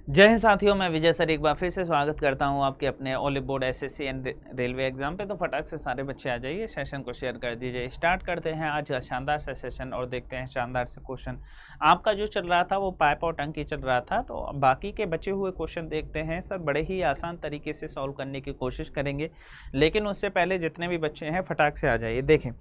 जय हिंद साथियों, मैं विजय सर एक बार फिर से स्वागत करता हूं आपके अपने olive board SSC and railway exam पे। तो फटाक से सारे बच्चे आ जाइए, सेशन को शेयर कर दीजिए। स्टार्ट करते हैं आज का शानदार सा सेशन और देखते हैं शानदार से क्वेश्चन। आपका जो चल रहा था वो पाइप और टंकी चल रहा था, तो बाकी के बचे हुए क्वेश्चन देखते हैं। सर बड़े ही आसान तरीके से सॉल्व करने की कोशिश करेंगे, लेकिन उससे पहले जितने भी बच्चे हैं फटाक से आ जाइए। देखें,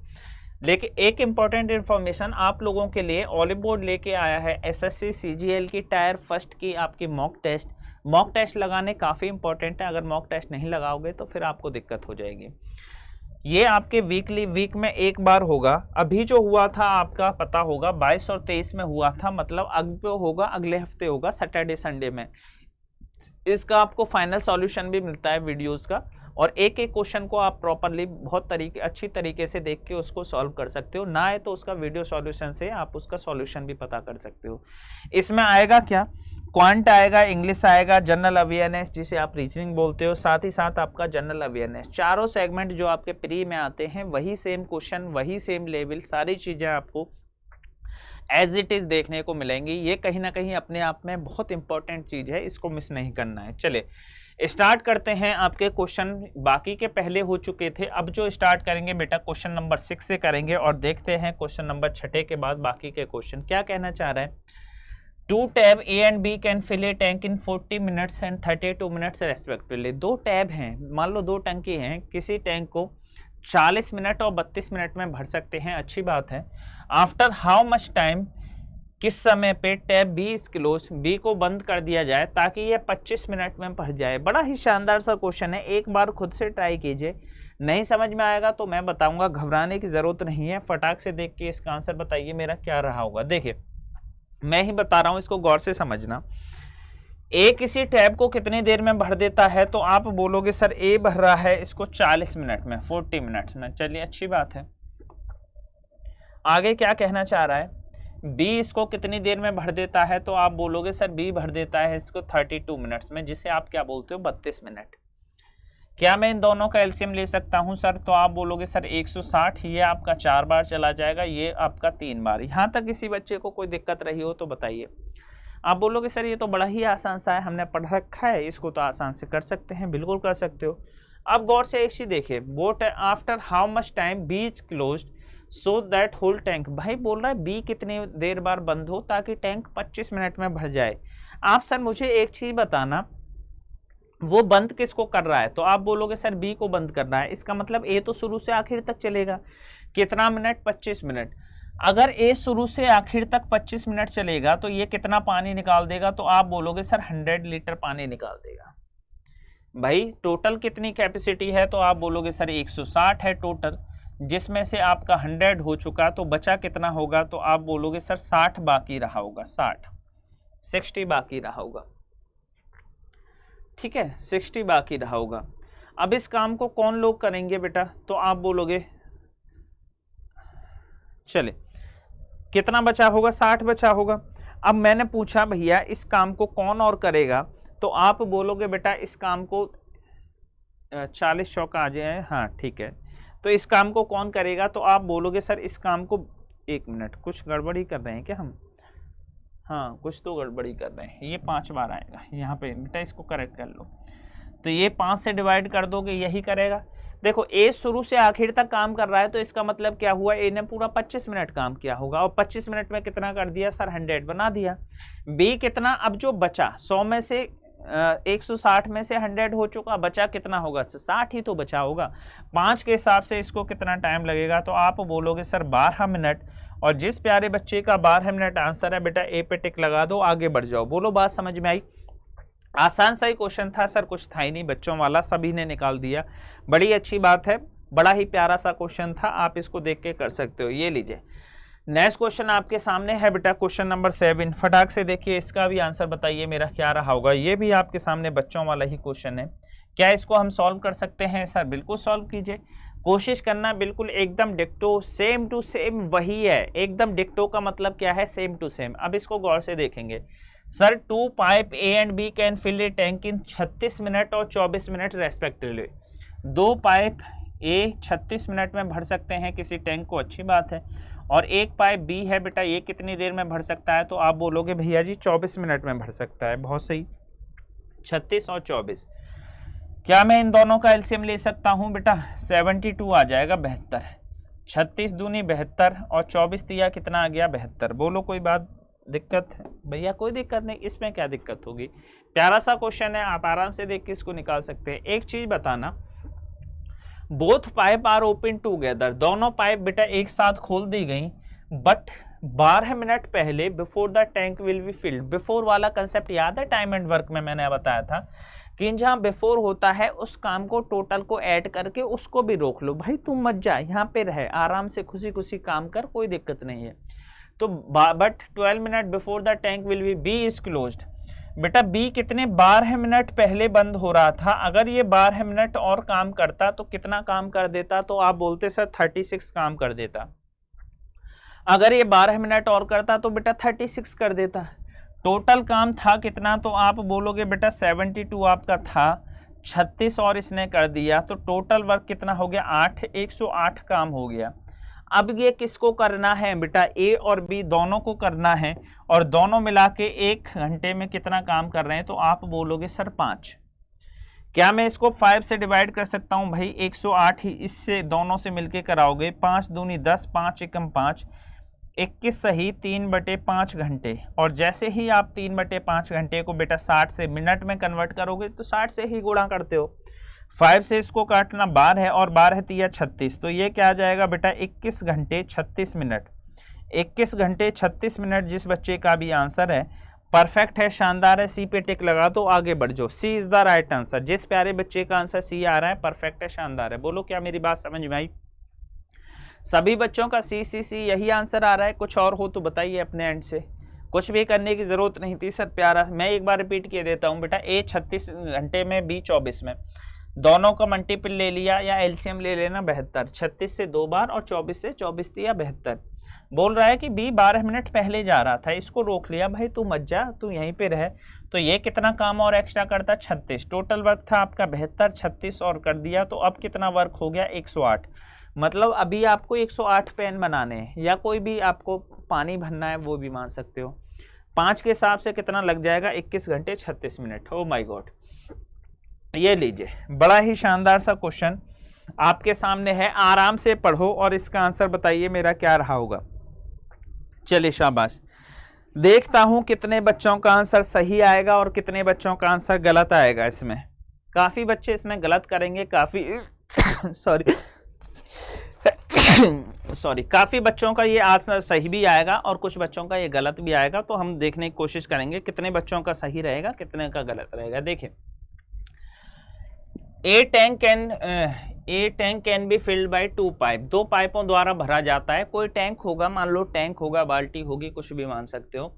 लेकिन एक इम्पॉर्टेंट इन्फॉर्मेशन आप लोगों के लिए ऑलिव बोर्ड लेके आया है एसएससी सीजीएल की टायर फर्स्ट की आपकी मॉक टेस्ट। मॉक टेस्ट लगाने काफ़ी इंपॉर्टेंट है, अगर मॉक टेस्ट नहीं लगाओगे तो फिर आपको दिक्कत हो जाएगी। ये आपके वीक में एक बार होगा। अभी जो हुआ था आपका पता होगा 22 और 23 में हुआ था, मतलब अब होगा अगले हफ्ते होगा सैटरडे संडे में। इसका आपको फाइनल सॉल्यूशन भी मिलता है वीडियोस का, और एक एक क्वेश्चन को आप प्रॉपरली बहुत अच्छी तरीके से देख के उसको सॉल्व कर सकते हो। ना है तो उसका वीडियो सॉल्यूशन से आप उसका सॉल्यूशन भी पता कर सकते हो। इसमें आएगा क्या, क्वांट आएगा, इंग्लिश आएगा, जनरल अवेयरनेस जिसे आप रीजनिंग बोलते हो, साथ ही साथ आपका जनरल अवेयरनेस। चारों सेगमेंट जो आपके प्री में आते हैं वही सेम क्वेश्चन, वही सेम लेवल, सारी चीज़ें आपको एज इट इज़ देखने को मिलेंगी। ये कहीं ना कहीं अपने आप में बहुत इंपॉर्टेंट चीज़ है, इसको मिस नहीं करना है। चले स्टार्ट करते हैं। आपके क्वेश्चन बाकी के पहले हो चुके थे, अब जो स्टार्ट करेंगे बेटा क्वेश्चन नंबर 6 से करेंगे, और देखते हैं क्वेश्चन नंबर 6 के बाद बाकी के क्वेश्चन क्या कहना चाह रहा है। 2 tap A and B can fill a tank in 40 minutes and 32 minutes respectively. 2 tap हैं, मान लो 2 टंकी हैं, किसी टैंक को 40 मिनट और 32 मिनट में भर सकते हैं, अच्छी बात है। आफ्टर हाउ मच टाइम, किस समय पे tap B is close, B को बंद कर दिया जाए ताकि ये 25 मिनट में भर जाए। बड़ा ही शानदार सा क्वेश्चन है, एक बार खुद से ट्राई कीजिए। नहीं समझ में आएगा तो मैं बताऊंगा, घबराने की ज़रूरत नहीं है। फटाक से देख के इसका आंसर बताइए मेरा क्या रहा होगा। देखिए मैं ही बता रहा हूँ, इसको गौर से समझना। ए किसी टैब को कितनी देर में भर देता है, तो आप बोलोगे सर ए भर रहा है इसको 40 मिनट में, 40 मिनट्स में। चलिए अच्छी बात है। आगे क्या कहना चाह रहा है, बी इसको कितनी देर में भर देता है, तो आप बोलोगे सर बी भर देता है इसको 32 मिनट्स में, जिसे आप क्या बोलते हो 32 मिनट। क्या मैं इन दोनों का एलसीएम ले सकता हूं सर, तो आप बोलोगे सर 160, ये आपका 4 बार चला जाएगा, ये आपका 3 बार। यहाँ तक किसी बच्चे को कोई दिक्कत रही हो तो बताइए। आप बोलोगे सर ये तो बड़ा ही आसान सा है, हमने पढ़ रखा है, इसको तो आसान से कर सकते हैं। बिल्कुल कर सकते हो। अब गौर से एक चीज देखिए, but after how much time B is closed so that whole tank. भाई बोल रहा है बी कितनी देर बार बंद हो ताकि टैंक 25 मिनट में भर जाए। आप सर मुझे एक चीज बताना, वो बंद किसको कर रहा है, तो आप बोलोगे सर बी को बंद कर रहा है। इसका मतलब ए तो शुरू से आखिर तक चलेगा, कितना मिनट, 25 मिनट। अगर ए शुरू से आखिर तक 25 मिनट चलेगा तो ये कितना पानी निकाल देगा, तो आप बोलोगे सर 100 लीटर पानी निकाल देगा। भाई टोटल कितनी कैपेसिटी है, तो आप बोलोगे सर 160 है टोटल, जिसमें से आपका 100 हो चुका, तो बचा कितना होगा, तो आप बोलोगे सर 60 बाकी रहा होगा, 60 बाकी रहा होगा। ठीक है, 60 बाकी रहा होगा। अब इस काम को कौन लोग करेंगे बेटा, तो आप बोलोगे चले कितना बचा होगा, 60 बचा होगा। अब मैंने पूछा भैया इस काम को कौन और करेगा, तो आप बोलोगे बेटा इस काम को 40 चौका आ जाए, हाँ ठीक है, तो इस काम को कौन करेगा, तो आप बोलोगे सर इस काम को, 1 मिनट, कुछ गड़बड़ी कर रहे हैं क्या हम, हाँ कुछ तो गड़बड़ी कर रहे हैं। ये 5 बार आएगा यहाँ पे बेटा, इसको करेक्ट कर लो। तो ये 5 से डिवाइड कर दोगे, यही करेगा। देखो ए शुरू से आखिर तक काम कर रहा है, तो इसका मतलब क्या हुआ, ए ने पूरा 25 मिनट काम किया होगा, और 25 मिनट में कितना कर दिया सर, 100 बना दिया। बी कितना, अब जो बचा 100 में से 160 में से 100 हो चुका, बचा कितना होगा, 60 ही तो बचा होगा। 5 के हिसाब से इसको कितना टाइम लगेगा, तो आप बोलोगे सर 12 मिनट। और जिस प्यारे बच्चे का 12 मिनट आंसर है बेटा, ए पे टिक लगा दो, आगे बढ़ जाओ। बोलो बात समझ में आई। आसान सा ही क्वेश्चन था सर, कुछ था ही नहीं बच्चों वाला, सभी ने निकाल दिया। बड़ी अच्छी बात है, बड़ा ही प्यारा सा क्वेश्चन था, आप इसको देख के कर सकते हो। ये लीजिए नेक्स्ट क्वेश्चन आपके सामने है बेटा, क्वेश्चन नंबर 7। फटाक से देखिए, इसका भी आंसर बताइए मेरा क्या रहा होगा। ये भी आपके सामने बच्चों वाला ही क्वेश्चन है। क्या इसको हम सॉल्व कर सकते हैं सर, बिल्कुल सॉल्व कीजिए, कोशिश करना। बिल्कुल एकदम डिक्टो, सेम टू सेम वही है। एकदम डिक्टो का मतलब क्या है, सेम टू सेम। अब इसको गौर से देखेंगे sir, 2 pipe A and B can fill a tank in 36 minute और 24 minute respectively. 2 pipe A 36 minute में भर सकते हैं किसी टैंक को, अच्छी बात है। और एक पाइप बी है बेटा, ये कितनी देर में भर सकता है, तो आप बोलोगे भैया जी 24 मिनट में भर सकता है। बहुत सही, 36 और 24, क्या मैं इन दोनों का एलसीएम ले सकता हूँ बेटा? 72 आ जाएगा, 72। 36 दूनी 72 और 24 दिया कितना आ गया? 72। बोलो कोई बात दिक्कत है? भैया कोई दिक्कत नहीं, इसमें क्या दिक्कत होगी? प्यारा सा क्वेश्चन है, आप आराम से देख के इसको निकाल सकते हैं। एक चीज बताना, both pipe are open together, दोनों पाइप बेटा एक साथ खोल दी गई, बट 12 मिनट पहले before the tank will be filled. Before वाला कंसेप्ट याद है टाइम एंड वर्क में मैंने बताया था कि जहां बिफोर होता है उस काम को टोटल को ऐड करके उसको भी रोक लो। भाई तुम मत जा, यहाँ पे रहे आराम से खुशी खुशी काम कर, कोई दिक्कत नहीं है। तो but 12 minute before the tank will B is closed. बेटा बी कितने 12 मिनट पहले बंद हो रहा था, अगर ये 12 मिनट और काम करता तो कितना काम कर देता? तो आप बोलते सर 36 काम कर देता। अगर ये 12 मिनट और करता तो बेटा 36 कर देता। टोटल काम था कितना? तो आप बोलोगे बेटा 72 आपका था, 36 और इसने कर दिया, तो टोटल वर्क कितना हो गया? 8, 108 काम हो गया। अब ये किसको करना है बेटा? ए और बी दोनों को करना है, और दोनों मिला के 1 घंटे में कितना काम कर रहे हैं? तो आप बोलोगे सर 5। क्या मैं इसको 5 से डिवाइड कर सकता हूं? भाई 108 ही इससे दोनों से मिलके कराओगे, 5 दूनी 10, 5 एकम 5, 21 सही 3/5 घंटे। और जैसे ही आप 3/5 घंटे को बेटा 60 से मिनट में कन्वर्ट करोगे तो 60 से ही गुणा करते हो। 5 से इसको काटना 12 है, और 12 तिया 36, तो ये क्या आ जाएगा बेटा? 21 घंटे 36 मिनट। 21 घंटे 36 मिनट जिस बच्चे का भी आंसर है, परफेक्ट है, शानदार है, सी पे टिक लगा दो, आगे बढ़ जाओ। सी इज द राइट आंसर। जिस प्यारे बच्चे का आंसर सी आ रहा है, परफेक्ट है, शानदार है। बोलो क्या मेरी बात समझ में आई? सभी बच्चों का सी सी सी यही आंसर आ रहा है? कुछ और हो तो बताइए अपने एंड से। कुछ भी करने की जरूरत नहीं थी सर प्यारा। मैं एक बार रिपीट किए देता हूँ बेटा, ए 36 घंटे में, बी 24 में, दोनों का मल्टीपल ले लिया या एलसीएम ले लेना 72। 36 से 2 बार और 24 से 24 दिया 72। बोल रहा है कि बी 12 मिनट पहले जा रहा था, इसको रोक लिया। भाई तू मत जा, तू यहीं पे रहे। तो ये कितना काम और एक्स्ट्रा करता? 36। टोटल वर्क था आपका 72, 36 और कर दिया, तो अब कितना वर्क हो गया? 108। मतलब अभी आपको 108 पेन बनाने हैं, या कोई भी आपको पानी भरना है वो भी मान सकते हो। 5 के हिसाब से कितना लग जाएगा? 21 घंटे 36 मिनट। Oh my God. ये लीजिए, बड़ा ही शानदार सा क्वेश्चन आपके सामने है, आराम से पढ़ो और इसका आंसर बताइए मेरा क्या रहा होगा। चलिए शाबाश। देखता हूं कितने बच्चों का आंसर सही आएगा और कितने बच्चों का आंसर गलत आएगा। इसमें काफी बच्चे इसमें गलत करेंगे, काफी सॉरी काफी बच्चों का ये आंसर सही भी आएगा और कुछ बच्चों का ये गलत भी आएगा। तो हम देखने की कोशिश करेंगे कितने बच्चों का सही रहेगा, कितने का गलत रहेगा। देखिए, a tank can be filled by 2 pipe. 2 पाइपों द्वारा भरा जाता है। कोई टैंक होगा, मान लो टैंक होगा, बाल्टी होगी, कुछ भी मान सकते हो।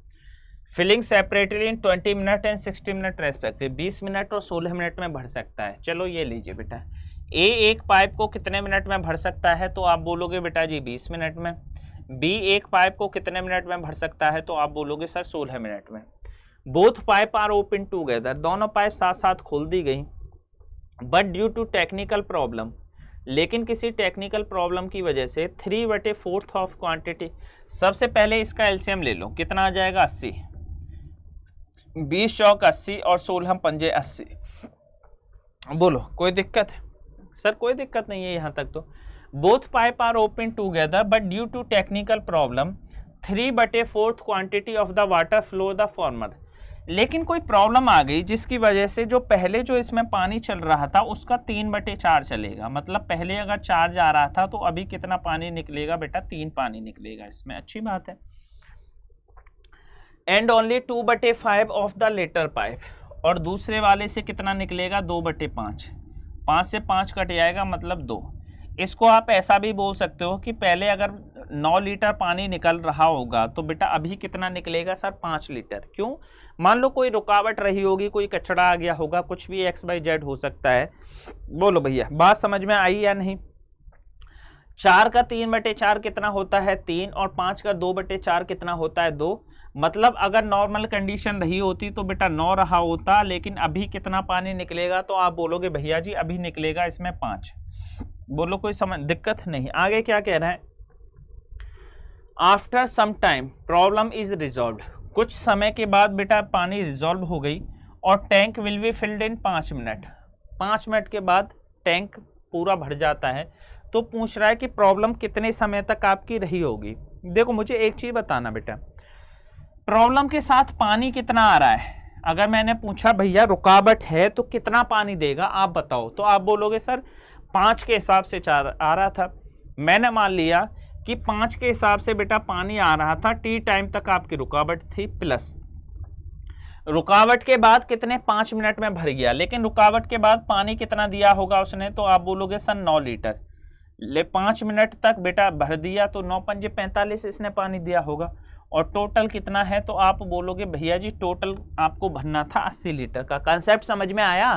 Filling separately in 20 minute and 60 minute respective. 20 minute और 16 मिनट में भर सकता है। चलो ये लीजिए बेटा, ए एक पाइप को कितने मिनट में भर सकता है? तो आप बोलोगे बेटा जी 20 मिनट में। बी एक पाइप को कितने मिनट में भर सकता है? तो आप बोलोगे सर 16 मिनट में। Both pipe are open together. दोनों पाइप साथ साथ खोल दी गई, but due to technical problem, लेकिन किसी टेक्निकल प्रॉब्लम की वजह से 3/4 ऑफ क्वांटिटी। सबसे पहले इसका एलसीएम ले लो, कितना आ जाएगा? 80। 20 चौक 80 और 16 पंजे 80। बोलो कोई दिक्कत है? सर कोई दिक्कत नहीं है यहाँ तक तो। Both pipe are open together but due to technical problem 3/4 quantity of the water flow the former. लेकिन कोई प्रॉब्लम आ गई जिसकी वजह से जो पहले जो इसमें पानी चल रहा था उसका 3/4 चलेगा। मतलब पहले अगर 4 जा रहा था तो अभी कितना पानी निकलेगा बेटा? 3 पानी निकलेगा इसमें। अच्छी बात है। And only 2/5 of the latter pipe. और दूसरे वाले से कितना निकलेगा? 2/5। 5 से 5 कट जाएगा, मतलब 2। इसको आप ऐसा भी बोल सकते हो कि पहले अगर 9 लीटर पानी निकल रहा होगा तो बेटा अभी कितना निकलेगा सर? 5 लीटर। क्यों? मान लो कोई रुकावट रही होगी, कोई कचरा आ गया होगा, कुछ भी XYZ हो सकता है। बोलो भैया बात समझ में आई या नहीं? 4 का 3/4 कितना होता है? 3। और 5 का 2/4 कितना होता है? 2। मतलब अगर नॉर्मल कंडीशन रही होती तो बेटा 9 रहा होता, लेकिन अभी कितना पानी निकलेगा? तो आप बोलोगे भैया जी अभी निकलेगा इसमें 5। बोलो कोई समझ दिक्कत नहीं। आगे क्या कह रहा है? After some time problem is resolved. कुछ समय के बाद बेटा पानी रिजॉल्व हो गई और tank will be filled in 5 minute. 5 minute के बाद टैंक पूरा भर जाता है। तो पूछ रहा है कि प्रॉब्लम कितने समय तक आपकी रही होगी। देखो मुझे एक चीज बताना बेटा, प्रॉब्लम के साथ पानी कितना आ रहा है। अगर मैंने पूछा भैया रुकावट है तो कितना पानी देगा आप बताओ, तो आप बोलोगे सर 5 के हिसाब से 4 आ रहा था। मैंने मान लिया कि 5 के हिसाब से बेटा पानी आ रहा था, टी टाइम तक आपकी रुकावट थी, प्लस रुकावट के बाद कितने 5 मिनट में भर गया। लेकिन रुकावट के बाद पानी कितना दिया होगा उसने, तो आप बोलोगे सर 9 लीटर। ले 5 मिनट तक बेटा भर दिया तो 9 पंजे 45 इसने पानी दिया होगा। और टोटल कितना है, तो आप बोलोगे भैया जी टोटल आपको भरना था 80 लीटर का। कंसेप्ट समझ में आया?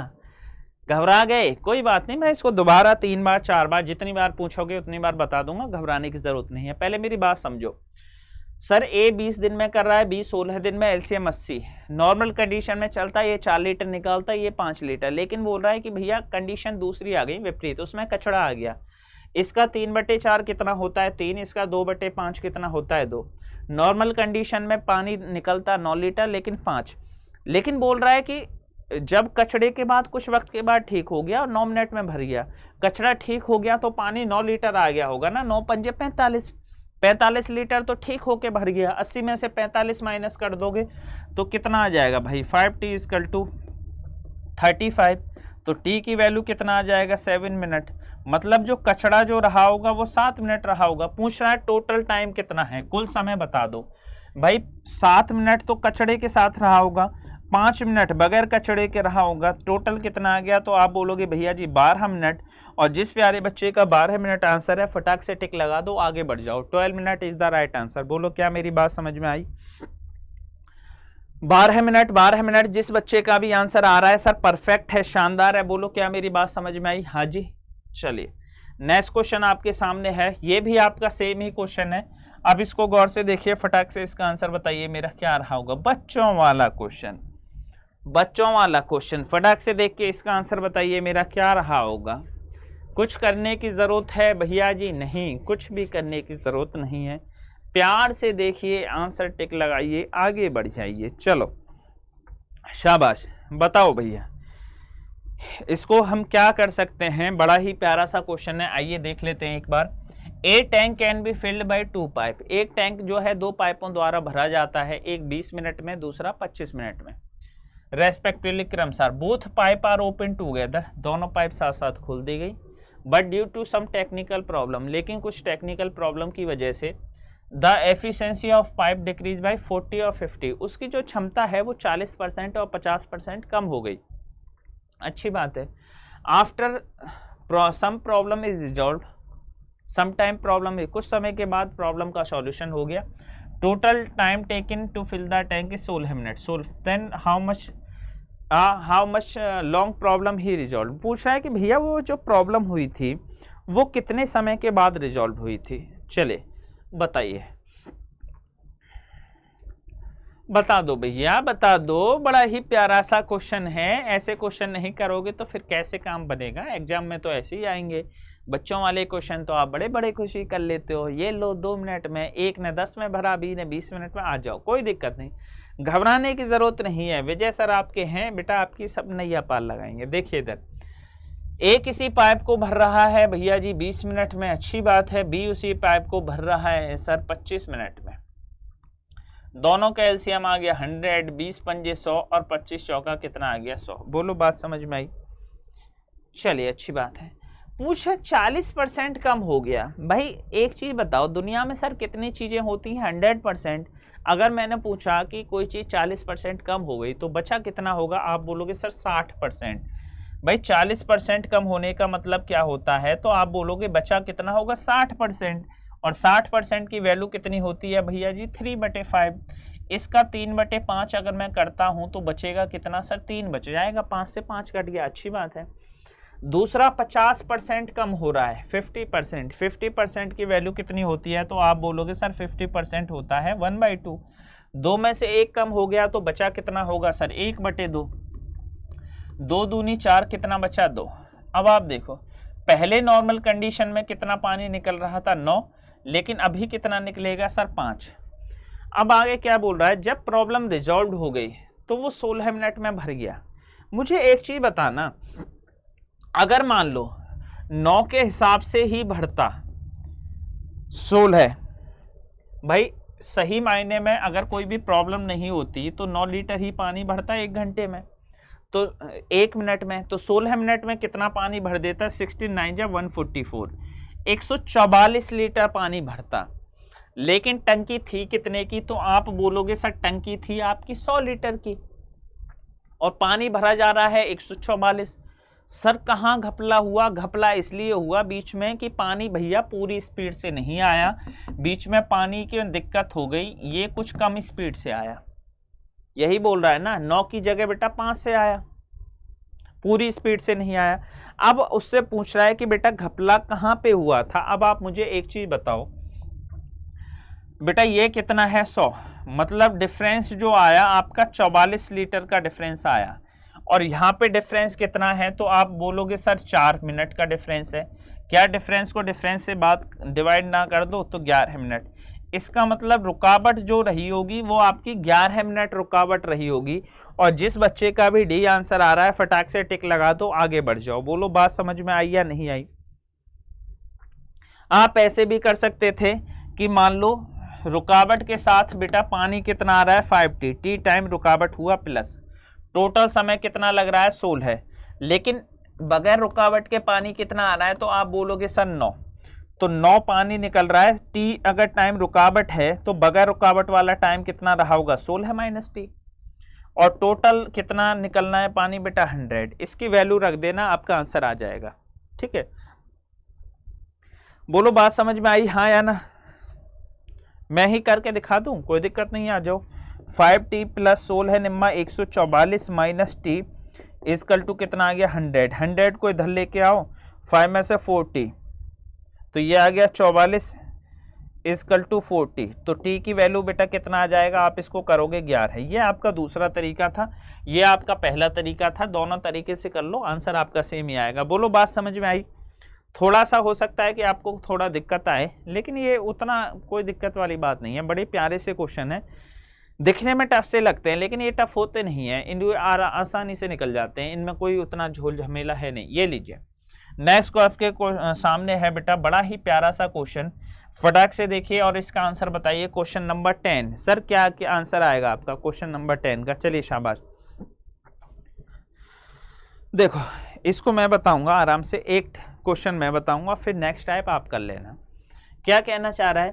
घबरा गए? कोई बात नहीं, मैं इसको दोबारा 3 बार 4 बार जितनी बार पूछोगे उतनी बार बता दूंगा, घबराने की जरूरत नहीं है। पहले मेरी बात समझो। सर ए 20 दिन में कर रहा है, बी 16 दिन में, एलसीएम 80, नॉर्मल कंडीशन में चलता है, ये 4 लीटर निकालता है, ये 5 लीटर। लेकिन बोल रहा है कि भैया कंडीशन दूसरी आ गई विपरीत, उसमें कचड़ा आ गया। इसका 3/4 कितना होता है 3, इसका 2/5 कितना होता है 2। नॉर्मल कंडीशन में पानी निकलता 9 लीटर लेकिन 5। लेकिन बोल रहा है कि जब कचड़े के बाद कुछ वक्त के बाद ठीक हो गया और 9 मिनट में भर गया, कचड़ा ठीक हो गया तो पानी 9 लीटर आ गया होगा ना, 9 पंजे 45, 45 लीटर तो ठीक होके भर गया। 80 में से 45 माइनस कर दोगे तो कितना आ जाएगा भाई, 5t = 35। तो t की वैल्यू कितना आ जाएगा 7 मिनट। मतलब जो कचड़ा जो रहा होगा वो 7 मिनट रहा होगा। पूछ रहा है टोटल टाइम कितना है, कुल समय बता दो भाई। 7 मिनट तो कचड़े के साथ रहा होगा, 5 मिनट बगैर कचड़े के रहा होगा, टोटल कितना आ गया, तो आप बोलोगे भैया जी 12 मिनट। और जिस प्यारे बच्चे का 12 मिनट आंसर है फटाक से टिक लगा दो, आगे बढ़ जाओ। 12 minute is the right answer. बोलो क्या मेरी बात समझ में आई? 12 मिनट, 12 मिनट जिस बच्चे का भी आंसर आ रहा है सर परफेक्ट है, शानदार है। बोलो क्या मेरी बात समझ में आई? हाँ जी। चलिए नेक्स्ट क्वेश्चन आपके सामने है, ये भी आपका सेम ही क्वेश्चन है। अब इसको गौर से देखिए, फटाक से इसका आंसर बताइए मेरा क्या रहा होगा। बच्चों वाला क्वेश्चन, बच्चों वाला क्वेश्चन, फटाक से देख के इसका आंसर बताइए मेरा क्या रहा होगा। कुछ करने की जरूरत है भैया जी? नहीं, कुछ भी करने की जरूरत नहीं है। प्यार से देखिए, आंसर टिक लगाइए, आगे बढ़ जाइए। चलो शाबाश, बताओ भैया इसको हम क्या कर सकते हैं। बड़ा ही प्यारा सा क्वेश्चन है, आइए देख लेते हैं एक बार। A tank can be filled by 2 pipe. एक टैंक जो है 2 पाइपों द्वारा भरा जाता है, एक 20 मिनट में, दूसरा 25 मिनट में, रेस्पेक्टिवली क्रमशः। Both pipe are open together, दोनों पाइप साथ साथ खोल दी गई। But due to some technical problem, लेकिन कुछ टेक्निकल प्रॉब्लम की वजह से the efficiency of pipe decrease by 40 और 50, उसकी जो क्षमता है वो 40% और 50% कम हो गई। अच्छी बात है। After some problem is resolve, some time problem, कुछ समय के बाद प्रॉब्लम का सॉल्यूशन हो गया। Total time taken to fill the tank is 16 minute. Then how much long problem ही रिजॉल्व। पूछ रहा है कि भैया वो जो प्रॉब्लम हुई थी वो कितने समय के बाद रिजॉल्व हुई थी। चले बताइए, बता दो भैया, बता दो। बड़ा ही प्यारा सा क्वेश्चन है, ऐसे क्वेश्चन नहीं करोगे तो फिर कैसे काम बनेगा। एग्जाम में तो ऐसे ही आएंगे। बच्चों वाले क्वेश्चन तो आप बड़े बड़े खुशी कर लेते हो। ये लो 2 मिनट में, एक ने 10 में भरा, बी ने 20 मिनट में, आ जाओ, कोई दिक्कत नहीं, घबराने की जरूरत नहीं है। विजय सर आपके हैं बेटा, आपकी सब नैया पार लगाएंगे। देखिए इधर ए किसी पाइप को भर रहा है भैया जी 20 मिनट में, अच्छी बात है। बी उसी पाइप को भर रहा है सर 25 मिनट में। दोनों का एलसीएम आ गया 100, 20 पंजे 100 और 25 चौका कितना आ गया 100। बोलो बात समझ में आई? चलिए अच्छी बात है। पूछा 40% कम हो गया। भाई एक चीज बताओ, दुनिया में सर कितनी चीजें होती हैं 100%। अगर मैंने पूछा कि कोई चीज 40% कम हो गई तो बचा कितना होगा, आप बोलोगे सर 60%। भाई 40% कम होने का मतलब क्या होता है, तो आप बोलोगे बचा कितना होगा 60%। और 60% की वैल्यू कितनी होती है भैया जी 3/5। इसका 3/5 अगर मैं करता हूं तो बचेगा कितना सर 3 बच जाएगा, 5 से 5 कट गया, अच्छी बात है। दूसरा 50% कम हो रहा है 50%। 50% की वैल्यू कितनी होती है, तो आप बोलोगे सर 50% होता है 1/2। 2 में से 1 कम हो गया तो बचा कितना होगा सर 1/2। 2 दूनी 4, कितना बचा 2। अब आप देखो पहले नॉर्मल कंडीशन में कितना पानी निकल रहा था 9, लेकिन अभी कितना निकलेगा सर 5। अब आगे क्या बोल रहा है, जब प्रॉब्लम रिजॉल्व हो गई तो वो 16 मिनट में भर गया। मुझे एक चीज बताना, अगर मान लो 9 के हिसाब से ही भरता 16, भाई सही मायने में अगर कोई भी प्रॉब्लम नहीं होती तो 9 लीटर ही पानी भरता 1 घंटे में, तो 1 मिनट में, तो 16 मिनट में कितना पानी भर देता? 69 या 144, 144 लीटर पानी भरता। लेकिन टंकी थी कितने की? तो आप बोलोगे सर टंकी थी आपकी 100 लीटर की और पानी भरा जा रहा है 144। सर कहाँ घपला हुआ? घपला इसलिए हुआ बीच में कि पानी भैया पूरी स्पीड से नहीं आया, बीच में पानी की दिक्कत हो गई, ये कुछ कम स्पीड से आया। यही बोल रहा है ना, 9 की जगह बेटा 5 से आया, पूरी स्पीड से नहीं आया। अब उससे पूछ रहा है कि बेटा घपला कहाँ पे हुआ था। अब आप मुझे एक चीज बताओ बेटा, ये कितना है? 100, मतलब डिफरेंस जो आया आपका 44 लीटर का डिफरेंस आया, और यहाँ पे डिफरेंस कितना है? तो आप बोलोगे सर 4 मिनट का डिफरेंस है। क्या डिफरेंस को डिफरेंस से बात डिवाइड ना कर दो तो 11 मिनट। इसका मतलब रुकावट जो रही होगी वो आपकी 11 मिनट रुकावट रही होगी। और जिस बच्चे का भी डी आंसर आ रहा है फटाक से टिक लगा दो, आगे बढ़ जाओ। बोलो बात समझ में आई या नहीं आई? आप ऐसे भी कर सकते थे कि मान लो रुकावट के साथ बेटा पानी कितना आ रहा है? 5t, टी टाइम रुकावट हुआ प्लस टोटल समय कितना लग रहा है? 16, लेकिन बगैर रुकावट के पानी कितना आ रहा है? तो आप बोलोगे सर 9, तो 9 पानी निकल रहा है। टी अगर टाइम रुकावट है तो बगैर रुकावट वाला टाइम कितना रहा होगा? 16 माइनस टी, और टोटल कितना निकलना है पानी बेटा? 100। इसकी वैल्यू रख देना, आपका आंसर आ जाएगा। ठीक है, बोलो बात समझ में आई हाँ या ना? मैं ही करके दिखा दूं, कोई दिक्कत नहीं, आ जाओ। 5t प्लस 16 निम्मा 144 माइनस टी इजकल टू कितना आ गया? 100। 100 को इधर लेके आओ, 5 में से 4t, तो ये आ गया 44 इजकल टू 4t। तो t की वैल्यू बेटा कितना आ जाएगा? आप इसको करोगे 11। ये आपका दूसरा तरीका था, ये आपका पहला तरीका था। दोनों तरीके से कर लो, आंसर आपका सेम ही आएगा। बोलो बात समझ में आई? थोड़ा सा हो सकता है कि आपको थोड़ा दिक्कत आए, लेकिन ये उतना कोई दिक्कत वाली बात नहीं है। बड़े प्यारे से क्वेश्चन है, दिखने में टफ से लगते हैं लेकिन ये टफ होते नहीं है, इन आसानी से निकल जाते हैं, इनमें कोई उतना झोल झमेला है नहीं। ये लीजिए नेक्स्ट को आपके सामने है बेटा बड़ा ही प्यारा सा क्वेश्चन, फटाक से देखिए और इसका आंसर बताइए। Question number 10। सर क्या आंसर आएगा आपका क्वेश्चन नंबर 10 का? चलिए शाबाश। देखो इसको मैं बताऊंगा आराम से, एक क्वेश्चन मैं बताऊंगा फिर नेक्स्ट टाइप आप कर लेना। क्या कहना चाह रहा है?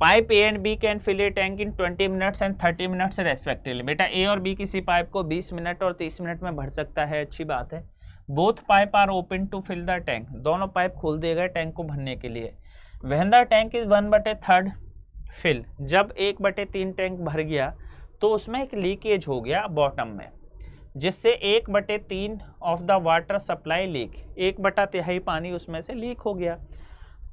Pipe A and B can fill a tank in 20 minutes and 30 minutes respectively. बेटा ए और बी किसी पाइप को 20 मिनट और 30 मिनट में भर सकता है, अच्छी बात है। Both pipe are open to fill the tank, दोनों पाइप खोल दिए गए टैंक को भरने के लिए। When the tank is 1/3 fill, जब 1/3 टैंक भर गया तो उसमें एक लीकेज हो गया बॉटम में, जिससे 1/3 of the water supply leak, 1/3 पानी उसमें से लीक हो गया।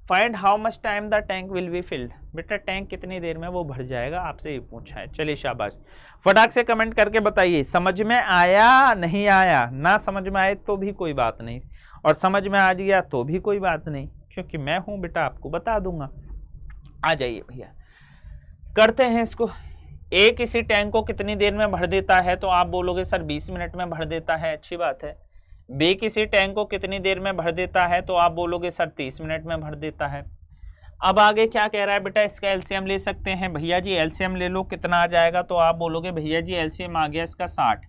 Find how much time the tank will be field. बेटा टैंक कितनी देर में वो भर जाएगा, आपसे ये पूछा है। चलिए शाबाश, फटाक से कमेंट करके बताइए समझ में आया नहीं आया। ना समझ में आए तो भी कोई बात नहीं, और समझ में आ गया तो भी कोई बात नहीं, क्योंकि मैं हूं बेटा आपको बता दूंगा। आ जाइए भैया करते हैं इसको। ए किसी टैंक को कितनी देर में भर देता है? तो आप बोलोगे सर 20 मिनट में भर देता है, अच्छी बात है। बी किसी टैंक को कितनी देर में भर देता है? तो आप बोलोगे सर 30 मिनट में भर देता है। अब आगे क्या कह रहा है बेटा? इसका एलसीएम ले सकते हैं। भैया जी एलसीएम ले लो, कितना आ जाएगा? तो आप बोलोगे भैया जी एलसीएम आ गया इसका 60,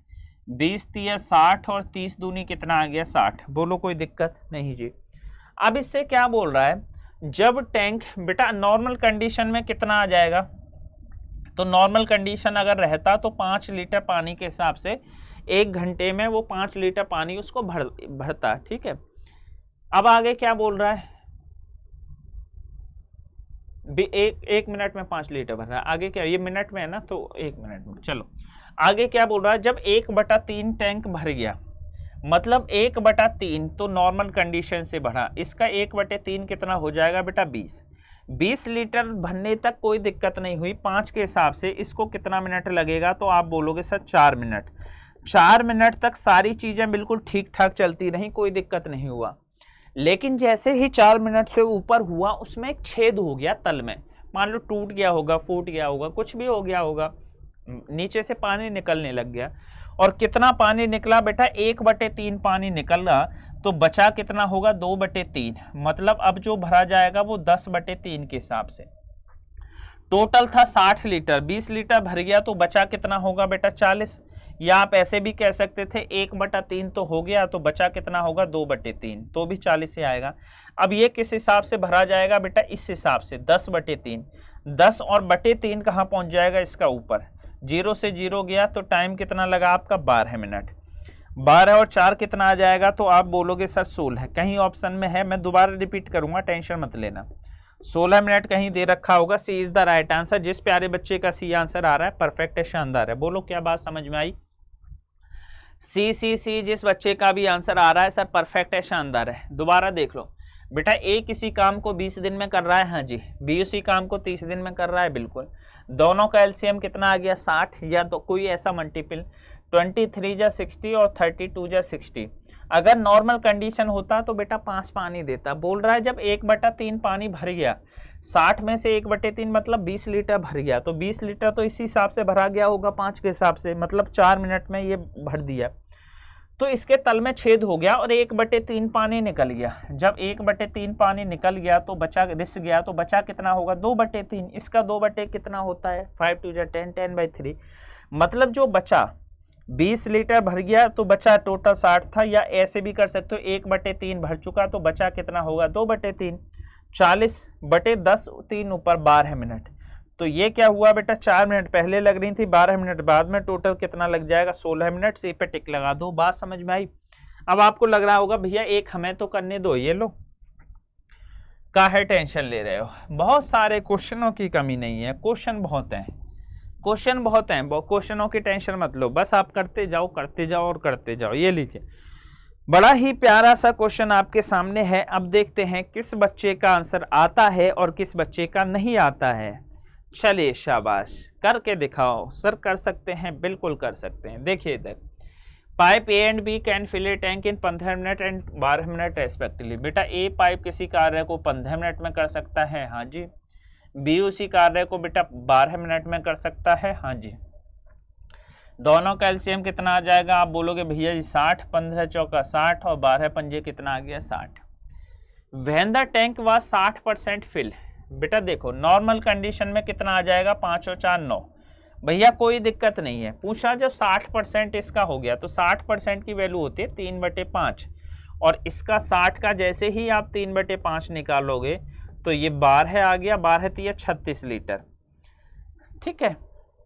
20 तिया 60 और 30 दूनी कितना आ गया? 60। बोलो कोई दिक्कत नहीं जी। अब इससे क्या बोल रहा है? जब टैंक बेटा नॉर्मल कंडीशन में कितना आ जाएगा? तो नॉर्मल कंडीशन अगर रहता तो 5 लीटर पानी के हिसाब से 1 घंटे में वो 5 लीटर पानी उसको भरता। ठीक है, अब आगे क्या बोल रहा है? एक मिनट में 5 लीटर भर रहा है। आगे क्या, ये मिनट में है ना, तो 1 मिनट में। चलो आगे क्या बोल रहा है? जब 1/3 टैंक भर गया, मतलब 1/3 तो नॉर्मल कंडीशन से भरा, इसका 1/3 कितना हो जाएगा बेटा? 20 लीटर भरने तक कोई दिक्कत नहीं हुई। 5 के हिसाब से इसको कितना मिनट लगेगा? तो आप बोलोगे सर 4 मिनट। 4 मिनट तक सारी चीजें बिल्कुल ठीक ठाक चलती रहीं, कोई दिक्कत नहीं हुआ। लेकिन जैसे ही 4 मिनट से ऊपर हुआ उसमें एक छेद हो गया तल में, मान लो टूट गया होगा, फूट गया होगा, कुछ भी हो गया होगा, नीचे से पानी निकलने लग गया। और कितना पानी निकला बेटा, 1/3 पानी निकला, तो बचा कितना होगा, 2/3। मतलब अब जो भरा जाएगा वो 10/3 के हिसाब से। टोटल था 60 लीटर, 20 लीटर भर गया तो बचा कितना होगा बेटा, 40। या आप ऐसे भी कह सकते थे 1/3 तो हो गया, तो बचा कितना होगा, 2/3, तो भी 40 ही आएगा। अब ये किस हिसाब से भरा जाएगा बेटा, इस हिसाब से 10/3। 10 और बटे 3 कहाँ पहुँच जाएगा, इसका ऊपर। 0 से 0 गया तो टाइम कितना लगा आपका, 12 मिनट। 12 और 4 कितना आ जाएगा, तो आप बोलोगे सर 16। कहीं ऑप्शन में है, मैं दोबारा रिपीट करूंगा, टेंशन मत लेना। 16 मिनट कहीं दे रखा होगा। सी इज द राइट आंसर। जिस प्यारे बच्चे का सी आंसर आ रहा है, परफेक्ट है, शानदार है। बोलो क्या बात समझ में आई। सी जिस बच्चे का भी आंसर आ रहा है सर परफेक्ट है, शानदार है। दोबारा देख लो बेटा, ए किसी काम को 20 दिन में कर रहा है, हाँ जी। बी उसी काम को 30 दिन में कर रहा है, बिल्कुल। दोनों का एलसीएम कितना आ गया, 60, या तो कोई ऐसा मल्टीपल। 23 जा 60 और 32 जा 60। अगर नॉर्मल कंडीशन होता तो बेटा 5 पानी देता। बोल रहा है जब 1/3 पानी भर गया, 60 में से 1/3 मतलब 20 लीटर भर गया, तो 20 लीटर तो इसी हिसाब से भरा गया होगा 5 के हिसाब से, मतलब 4 मिनट में ये भर दिया। तो इसके तल में छेद हो गया और 1/3 पानी निकल गया। जब 1/3 पानी निकल गया तो बचा, रिस गया, तो बचा कितना होगा, 2/3। इसका 2 कितना होता है, 5 2 10, 10/3। मतलब जो बचा 20 लीटर भर गया तो बचा टोटल 60 था, या ऐसे भी कर सकते हो 1/3 भर चुका तो बचा कितना होगा, 2/3। 40/10, 3 ऊपर 12 मिनट। तो ये क्या हुआ बेटा, 4 मिनट पहले लग रही थी, 12 मिनट बाद में, टोटल कितना लग जाएगा, 16 मिनट। सी पे टिक लगा दो। बात समझ में आई। अब आपको लग रहा होगा भैया एक हमें तो करने दो, ये लो काहे टेंशन ले रहे हो। बहुत सारे क्वेश्चनों की कमी नहीं है, क्वेश्चन बहुत हैं, क्वेश्चन बहुत हैं, क्वेश्चनों की टेंशन मत लो, बस आप करते जाओ करते जाओ और करते जाओ। ये लीजिए, बड़ा ही प्यारा सा क्वेश्चन आपके सामने है। अब देखते हैं किस बच्चे का आंसर आता है और किस बच्चे का नहीं आता है। चलिए शाबाश, करके दिखाओ। सर कर सकते हैं, बिल्कुल कर सकते हैं। देखिए इधर, pipe A and B can fill a tank in 15 minute and 12 minute respectively. बेटा ए पाइप किसी कार्य को 15 मिनट में कर सकता है, हाँ जी। बी उसी कार्य को बेटा 12 मिनट में कर सकता है, हाँ जी। दोनों का एलसीएम कितना आ जाएगा, आप बोलोगे भैया जी 60, 15 चौका 60 और 12 पंजे कितना आ गया, 60। When the tank was 60% fill. बेटा देखो नॉर्मल कंडीशन में कितना आ जाएगा, 5 और 4 9। भैया कोई दिक्कत नहीं है, पूछा जब 60% इसका हो गया तो 60% की वैल्यू होती है 3/5, और इसका 60 का जैसे ही आप 3/5 निकालोगे तो ये 12 आ गया, 12 तो 36 लीटर, ठीक है।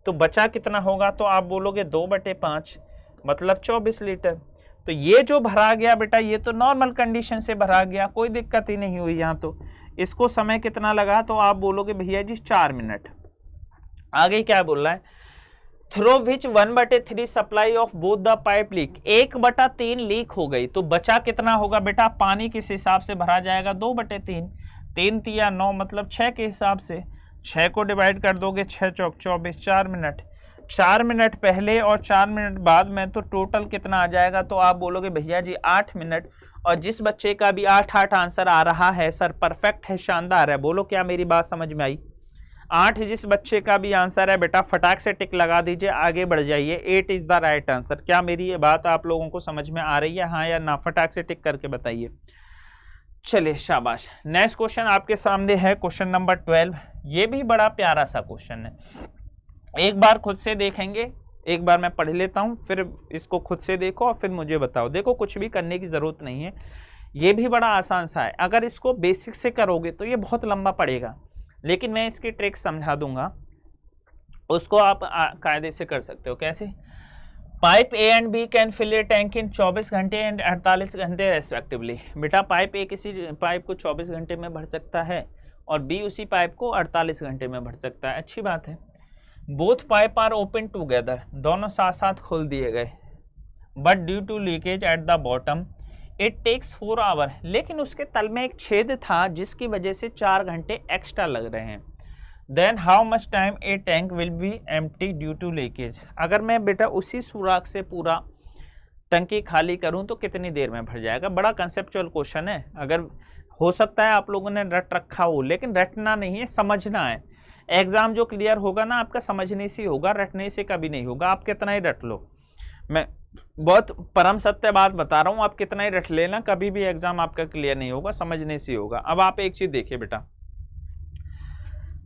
तो बचा कितना होगा, तो आप बोलोगे 2/5 मतलब 24 लीटर। तो ये जो भरा गया बेटा, ये तो नॉर्मल कंडीशन से भरा गया, कोई दिक्कत ही नहीं हुई यहाँ। तो इसको समय कितना लगा, तो आप बोलोगे भैया जी 4 मिनट। आगे क्या बोल रहा है, through which 1/3 supply of both the pipe leak. 1/3 leak हो गई तो बचा कितना होगा बेटा, पानी किस हिसाब से भरा जाएगा, 2/3। 3 तिया 9 मतलब 6 के हिसाब से। 6 को डिवाइड कर दोगे, 6 चौक 24, 4 मिनट। 4 मिनट पहले और 4 मिनट बाद में, तो टोटल कितना आ जाएगा, तो आप बोलोगे भैया जी 8 मिनट। और जिस बच्चे का भी 8 आंसर आ रहा है सर परफेक्ट है, शानदार है। बोलो क्या मेरी बात समझ में आई। 8 जिस बच्चे का भी आंसर है बेटा फटाक से टिक लगा दीजिए, आगे बढ़ जाइए। 8 इज द राइट आंसर। क्या मेरी ये बात आप लोगों को समझ में आ रही है, हाँ या ना, फटाक से टिक करके बताइए। चलिए शाबाश। नेक्स्ट क्वेश्चन आपके सामने है क्वेश्चन नंबर 12। ये भी बड़ा प्यारा सा क्वेश्चन है, एक बार खुद से देखेंगे, एक बार मैं पढ़ लेता हूँ, फिर इसको खुद से देखो और फिर मुझे बताओ। देखो कुछ भी करने की ज़रूरत नहीं है, ये भी बड़ा आसान सा है। अगर इसको बेसिक से करोगे तो ये बहुत लंबा पड़ेगा, लेकिन मैं इसकी ट्रिक समझा दूंगा, उसको आप कायदे से कर सकते हो। कैसे, pipe A and B can fill a tank in 24 घंटे एंड 48 घंटे रेस्पेक्टिवली। बेटा पाइप ए किसी पाइप को 24 घंटे में भर सकता है और बी उसी पाइप को 48 घंटे में भर सकता है, अच्छी बात है। Both pipe are open together, दोनों साथ साथ खोल दिए गए। But due to leakage at the bottom it takes 4 hour. लेकिन उसके तल में एक छेद था जिसकी वजह से 4 घंटे एक्स्ट्रा लग रहे हैं। Then how much time a tank will be empty due to leakage. अगर मैं बेटा उसी सुराख से पूरा टंकी खाली करूं तो कितनी देर में भर जाएगा। बड़ा कंसेप्चुअल क्वेश्चन है, अगर हो सकता है आप लोगों ने रट रखा हो, लेकिन रटना नहीं है, समझना है। एग्जाम जो क्लियर होगा ना आपका समझने से होगा, रटने से कभी नहीं होगा। आप कितना ही रट लो, मैं बहुत परम सत्य बात बता रहा हूं, आप कितना ही रट लेना कभी भी एग्जाम आपका क्लियर नहीं होगा, समझने से होगा। अब आप एक चीज देखिए बेटा,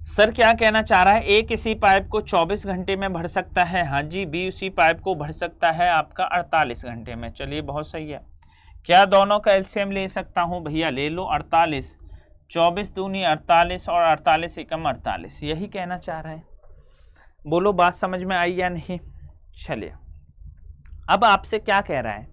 सर क्या कहना चाह रहा है, ए किसी पाइप को 24 घंटे में भर सकता है, हाँ जी। बी उसी पाइप को भर सकता है आपका 48 घंटे में। चलिए बहुत सही है। क्या दोनों का एलसीएम ले सकता हूं, भैया ले लो। 48, 24 दूनी 48 और 48 एकम 48, यही कहना चाह रहा है। बोलो बात समझ में आई या नहीं। चलिए अब आपसे क्या कह रहा है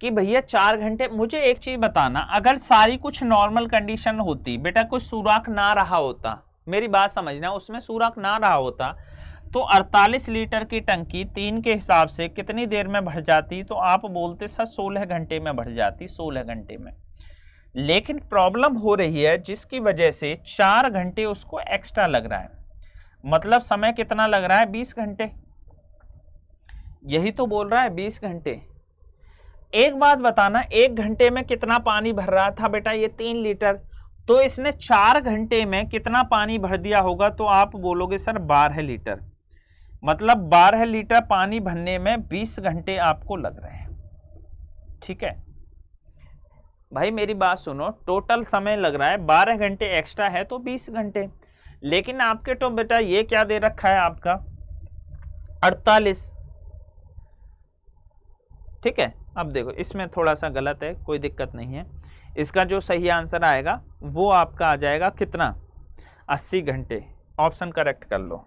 कि भैया 4 घंटे। मुझे एक चीज बताना, अगर सारी कुछ नॉर्मल कंडीशन होती बेटा, कुछ सुराख ना रहा होता, मेरी बात समझना, उसमें सुराख ना रहा होता तो 48 लीटर की टंकी 3 के हिसाब से कितनी देर में भर जाती, तो आप बोलते सर 16 घंटे में भर जाती, 16 घंटे में। लेकिन प्रॉब्लम हो रही है जिसकी वजह से 4 घंटे उसको एक्स्ट्रा लग रहा है, मतलब समय कितना लग रहा है, 20 घंटे। यही तो बोल रहा है 20 घंटे। एक बात बताना, 1 घंटे में कितना पानी भर रहा था बेटा, ये 3 लीटर, तो इसने 4 घंटे में कितना पानी भर दिया होगा, तो आप बोलोगे सर 12 लीटर। मतलब 12 लीटर पानी भरने में 20 घंटे आपको लग रहे हैं। ठीक है भाई, मेरी बात सुनो, टोटल समय लग रहा है 12 घंटे, एक्स्ट्रा है तो 20 घंटे। लेकिन आपके तो बेटा ये क्या दे रखा है आपका 48। ठीक है, अब देखो इसमें थोड़ा सा गलत है, कोई दिक्कत नहीं है। इसका जो सही आंसर आएगा वो आपका आ जाएगा कितना, 80 घंटे। ऑप्शन करेक्ट कर लो।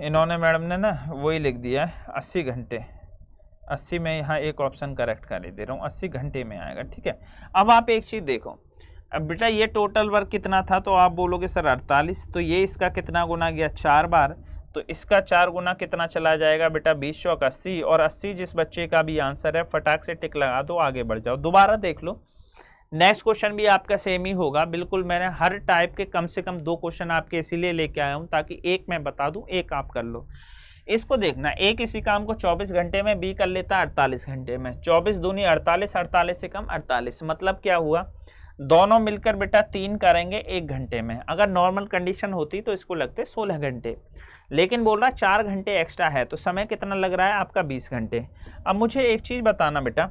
इन्होंने मैडम ने ना वही लिख दिया है 80 घंटे, 80 में यहाँ एक ऑप्शन करेक्ट कर दे रहा हूँ, 80 घंटे में आएगा। ठीक है, अब आप एक चीज़ देखो, अब बेटा ये टोटल वर्क कितना था, तो आप बोलोगे सर 48, तो ये इसका कितना गुना गया 4 बार, तो इसका 4 गुना कितना चला जाएगा बेटा 20 चौक 80, और 80 जिस बच्चे का भी आंसर है फटाक से टिक लगा दो, आगे बढ़ जाओ। दोबारा देख लो, नेक्स्ट क्वेश्चन भी आपका सेम ही होगा बिल्कुल। मैंने हर टाइप के कम से कम 2 क्वेश्चन आपके इसीलिए लेके आया हूं ताकि एक मैं बता दूं, एक आप कर लो। इसको देखना, ए किसी काम को 24 घंटे में, बी कर लेता 48 घंटे में। 24 दूनी 48, 48 से कम 48, मतलब क्या हुआ, दोनों मिलकर बेटा 3 करेंगे 1 घंटे में। अगर नॉर्मल कंडीशन होती तो इसको लगते 16 घंटे, लेकिन बोल रहा 4 घंटे एक्स्ट्रा है, तो समय कितना लग रहा है आपका 20 घंटे। अब मुझे एक चीज बताना बेटा,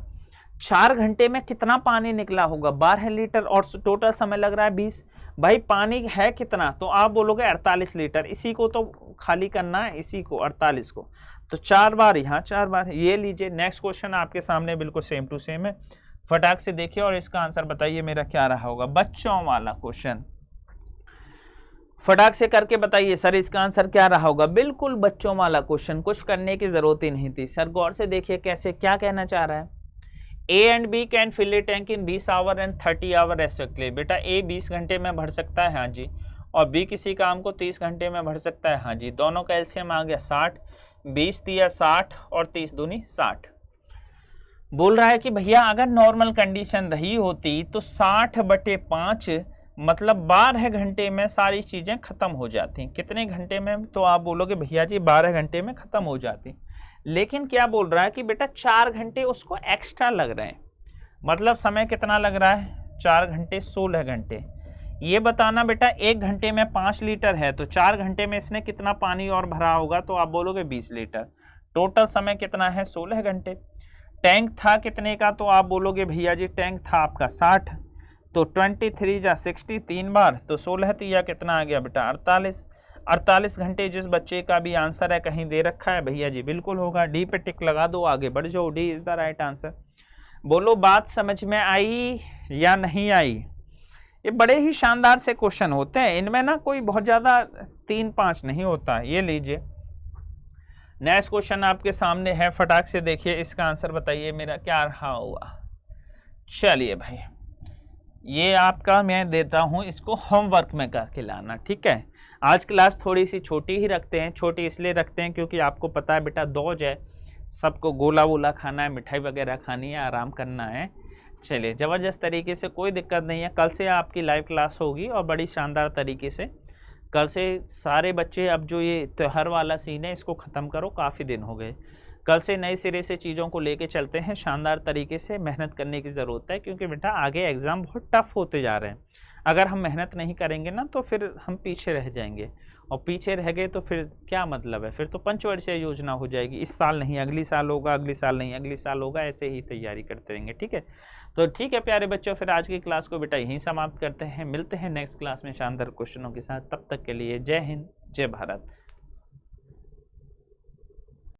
4 घंटे में कितना पानी निकला होगा, 12 लीटर, और टोटल समय लग रहा है 20। भाई पानी है कितना, तो आप बोलोगे 48 लीटर। इसी को तो खाली करना है, इसी को 48 को, तो 4 बार यहाँ 4 बार। ये लीजिए, नेक्स्ट क्वेश्चन आपके सामने बिल्कुल सेम टू सेम है, फटाक से देखिए और इसका आंसर बताइए मेरा क्या रहा होगा। बच्चों वाला क्वेश्चन फटाक से करके बताइए सर इसका आंसर क्या रहा होगा। बिल्कुल बच्चों वाला क्वेश्चन, कुछ करने की जरूरत ही नहीं थी। सर गौर से देखिए कैसे, क्या कहना चाह रहा है, A and B can fill a tank in 20 hour and 30 hour respectively. बेटा ए 20 घंटे में भर सकता है, हाँ जी, और बी किसी काम को 30 घंटे में भर सकता है, हाँ जी। दोनों का एलसीएम आ गया 60, 20 दिया 60 और 30 दूनी 60। बोल रहा है कि भैया अगर नॉर्मल कंडीशन रही होती तो 60/5 मतलब 12 घंटे में सारी चीजें खत्म हो जाती। कितने घंटे में, तो आप बोलोगे भैया जी 12 घंटे में खत्म हो जाती। लेकिन क्या बोल रहा है कि बेटा 4 घंटे उसको एक्स्ट्रा लग रहे हैं, मतलब समय कितना लग रहा है 4 घंटे 16 घंटे। ये बताना बेटा 1 घंटे में 5 लीटर है, तो 4 घंटे में इसने कितना पानी और भरा होगा, तो आप बोलोगे 20 लीटर। टोटल समय कितना है 16 घंटे। टैंक था कितने का, तो आप बोलोगे भैया जी टैंक था आपका 60, तो 23 जा 60 3 बार, तो 16 तिया कितना आ गया बेटा 48। 48 घंटे जिस बच्चे का भी आंसर है कहीं दे रखा है भैया जी बिल्कुल होगा। डी पे टिक लगा दो, आगे बढ़ जाओ, D is the right answer. बोलो बात समझ में आई या नहीं आई। ये बड़े ही शानदार से क्वेश्चन होते हैं, इनमें ना कोई बहुत ज्यादा 3-5 नहीं होता। ये लीजिए नेक्स्ट क्वेश्चन आपके सामने है, फटाक से देखिए इसका आंसर बताइए मेरा क्या रहा होगा। चलिए भाई ये आपका मैं देता हूं, इसको होमवर्क में करके लाना, ठीक है। आज क्लास थोड़ी सी छोटी ही रखते हैं, छोटी इसलिए रखते हैं क्योंकि आपको पता है बेटा दौज है, सबको गोला वोला खाना है, मिठाई वगैरह खानी है, आराम करना है। चलिए ज़बरदस्त तरीके से, कोई दिक्कत नहीं है। कल से आपकी लाइव क्लास होगी और बड़ी शानदार तरीके से कल से सारे बच्चे, अब जो ये त्योहार वाला सीन है इसको ख़त्म करो, काफ़ी दिन हो गए। कल से नए सिरे से चीज़ों को लेके चलते हैं, शानदार तरीके से मेहनत करने की ज़रूरत है, क्योंकि बेटा आगे एग्ज़ाम बहुत टफ होते जा रहे हैं। अगर हम मेहनत नहीं करेंगे ना तो फिर हम पीछे रह जाएंगे, और पीछे रह गए तो फिर क्या मतलब है, फिर तो पंचवर्षीय योजना हो जाएगी, इस साल नहीं अगली साल होगा, अगली साल नहीं अगली साल होगा, ऐसे ही तैयारी करते रहेंगे। ठीक है, तो ठीक है प्यारे बच्चों, फिर आज की क्लास को बेटा यहीं समाप्त करते हैं, मिलते हैं नेक्स्ट क्लास में शानदार क्वेश्चनों के साथ। तब तक के लिए जय हिंद, जय भारत।